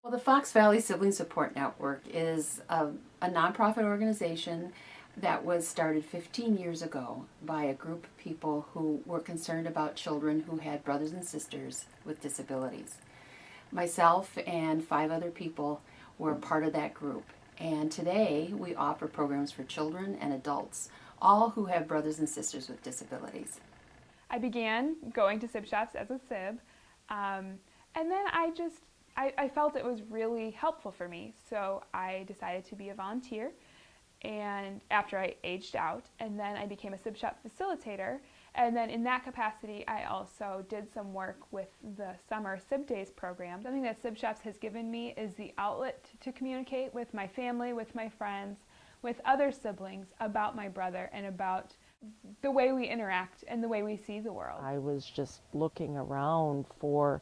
Well, the Fox Valley Sibling Support Network is a nonprofit organization that was started 15 years ago by a group of people who were concerned about children who had brothers and sisters with disabilities. Myself and 5 other people were part of that group. And today we offer programs for children and adults, all who have brothers and sisters with disabilities. I began going to sib shops as a sib, and then I felt it was really helpful for me, so I decided to be a volunteer. And after I aged out, and then I became a sib shop facilitator, and then in that capacity I also did some work with the summer sib days program. Something that sib shops has given me is the outlet to communicate with my family, with my friends, with other siblings about my brother and about the way we interact and the way we see the world. I was just looking around for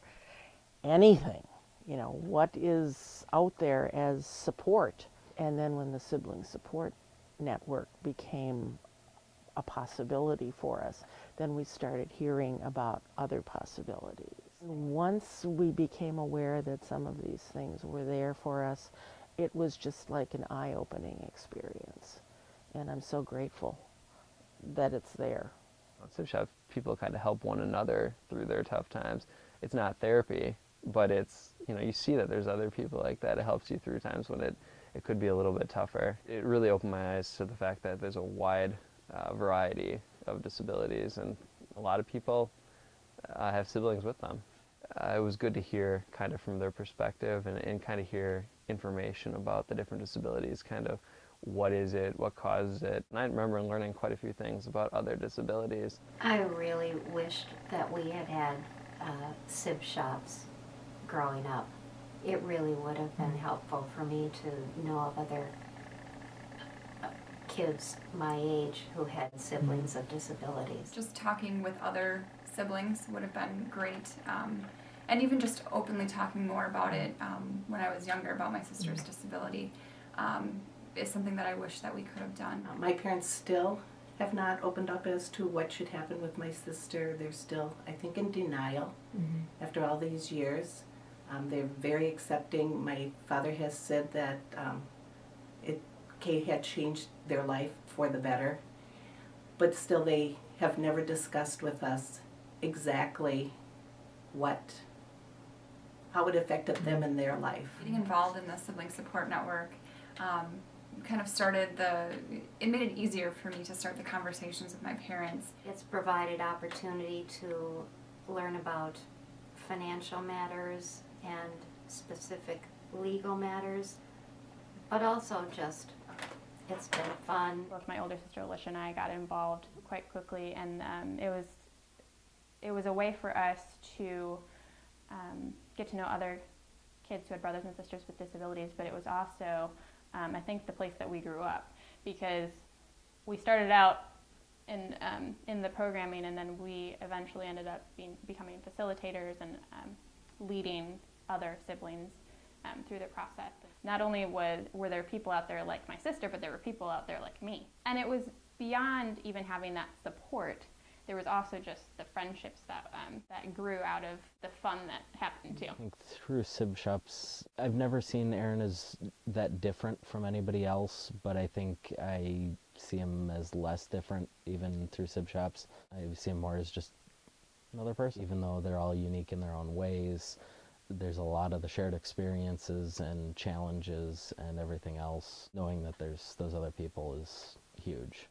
anything, what is out there as support. And then when the Sibling Support Network became a possibility for us, then we started hearing about other possibilities. Once we became aware that some of these things were there for us, it was just like an eye-opening experience. And I'm so grateful that it's there. Sib shop people kind of help one another through their tough times. It's not therapy, but it's, you see that there's other people like that. It helps you through times when it could be a little bit tougher. It really opened my eyes to the fact that there's a wide variety of disabilities, and a lot of people have siblings with them. It was good to hear kind of from their perspective and kind of hear information about the different disabilities, kind of what is it, what causes it. And I remember learning quite a few things about other disabilities. I really wished that we had had sib shops growing up. It really would have been helpful for me to know of other kids my age who had siblings of disabilities. Just talking with other siblings would have been great, and even just openly talking more about it when I was younger about my sister's disability is something that I wish that we could have done. My parents still have not opened up as to what should happen with my sister. They're still, I think, in denial after all these years. They're very accepting. My father has said that Kay had changed their life for the better, but still they have never discussed with us exactly how it affected them in their life. Getting involved in the Sibling Support Network kind of it made it easier for me to start the conversations with my parents. It's provided opportunity to learn about financial matters and specific legal matters, but also just it's been fun. Both my older sister Alicia and I got involved quite quickly, and it was a way for us to get to know other kids who had brothers and sisters with disabilities, but it was also I think the place that we grew up, because we started out in the programming, and then we eventually ended up becoming facilitators and leading other siblings through the process. Not only were there people out there like my sister, but there were people out there like me. And it was beyond even having that support. There was also just the friendships that grew out of the fun that happened too. I think through sib shops, I've never seen Aaron as that different from anybody else, but I think I see him as less different even through sib shops. I see him more as just another person. Even though they're all unique in their own ways, there's a lot of the shared experiences and challenges and everything else. Knowing that there's those other people is huge.